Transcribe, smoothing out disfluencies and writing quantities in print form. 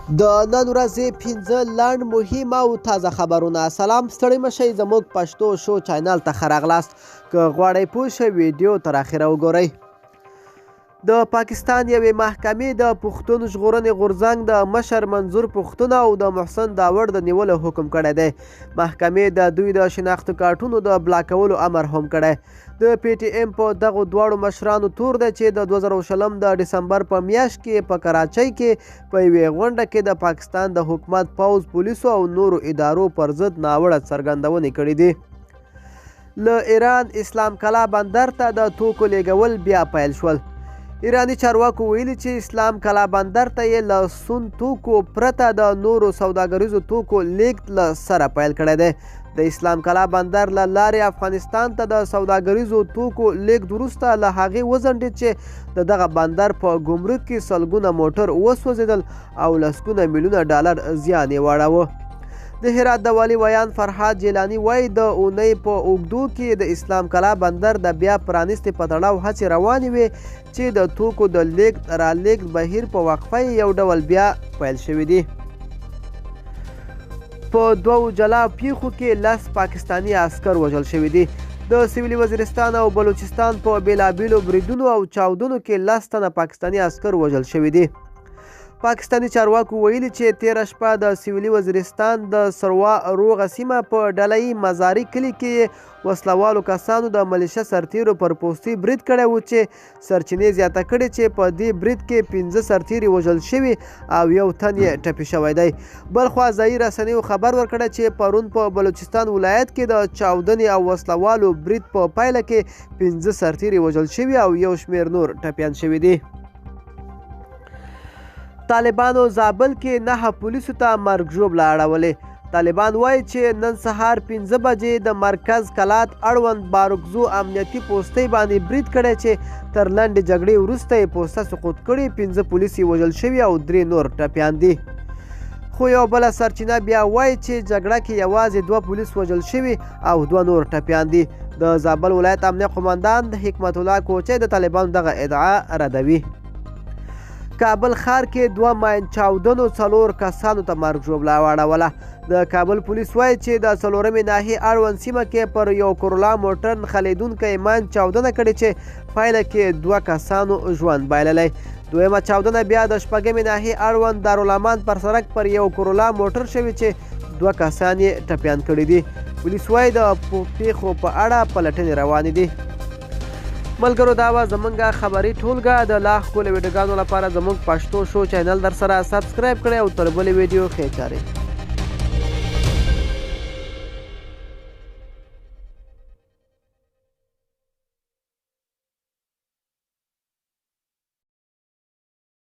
د نن ورځې 15 لنډ مهم او تازه خبرونه. سلام، ستړي مشئ، زموږ پښتو شو چینل ته ښه راغلاست. که غواړئ پوه شئ ویډیو تر اخره وګورئ. د پاکستان یوې محکمې د پښتون ژغورنې غورځنګ د مشر منظور پښتون او د محسن داوړ د نیولو حکم کړی دی. محکمې د دوی د شناختو کارتونو د بلاکولو امر هم کړی. د پی ټی ایم په دغو دواړو مشرانو تور دی چې د 2020 د ډسمبر په میاشت کې په کراچۍ کې په یوې غونډه کې د پاکستان د حکومت پوځ، پولیسو او نورو ادارو پر ضد ناوړه څرګندونې کړې دي. له ایران اسلام کلا بندر ته د توکو لیږول بیا پیل شول. ایرانی چارواکو ویلي چې اسلام کلا بندر ته یې له سون توکو پرته د نورو سوداګریزو توکو لیږد له سره پیل کړی دی. د اسلام کلا بندر له لارې افغانستان ته د سوداګریزو توکو لیږد وروسته له هغې وځنډېد چې د دغه بندر په ګمرک کې سلګونه موټر وسوځېدل او لسګونه میلیونه ډالر زیان یې واړاوه. د هرات د والي ویان فرهاد جیلاني وایي د اونۍ په اوږدو کې د اسلام کلا بندر د بیا پرانیستې په تړاو هڅې روانې وې چې د توکو د لیږد رالېږد بهیر په وقفه یو ډول بیا پیل شوی دی. په دوو جلا پیښو کې 10 پاکستاني عسکر وژل شوي دي. د سویلي وزیرستان او بلوچستان په بیلابیلو بریدونو او چاودنو کې 10 تنه پاکستاني عسکر وژل شوي دي. پاکستاني چارواکو ویلي چې تیره شپه د سویلي وزیرستان د سروا روغه سیمه په ډلهیي مزاري کلي کې وسلوالو کسانو د ملیشه سرتیرو پر پوستي برید کړی و چې سرچینې زیاته کړې چې په دې برید کې 15 سرتیري وژل شوي او یو تن یې ټپي شوی دی. بلخوا ځایي رسنیو خبر ورکړی چې پرون په بلوچستان ولایت کې د چاودنې او وسلوالو برید په پایله کې 15 سرتیري وژل شوي او یو شمېر نور ټپیان شوي دي. طالبانو زابل کې 9 پولیسو ته مرګ ژوبله اړولې. طالبان وایي چې نن سهار 5 بجې د مرکز کلات اړوند بارکزو امنیتي پوستۍ باندې برید کړی چې تر لنډې جګړې وروسته یې پوسته سقوط کړې. 15 پولیس یې وژل شوي او 3 نور ټپیان دي. خو یو بله سرچینه بیا وایي چې جګړه کې یوازې 2 پولیس وژل شوي او 2 نور ټپیان دي. د زابل ولایت امنیه قماندان حکمت الله کوچی د طالبانو دغه ادعا ردوي. کابل ښار کې 2 ماین چاودنو 4 کسانو ته مرګ ژوبله واړوله. د کابل پولیس وایي چې د 4مې ناحیې اړوند سیمه کې پر یو کرولا موټر نښلېدونکی ماین چاودنه کړې چې پایله کې 2 کسانو ژوند بایللی. دویمه چاودنه بیا د 6مې ناحیې اړوند دارالامان پر سړک پر یو کرولا موټر شوي چې 2 کسان یې ټپیان کړي دي. پولیس وایي د پیښو په اړه پلټنې روانې دي. ملګرو، دا وه زموږ خبري ټولګه. د لا ښکلو ویډیوګانو لپاره زموږ پښتو شو چینل در سره سبسکرایب کړئ او تر بلې ویډیو ښې چارې.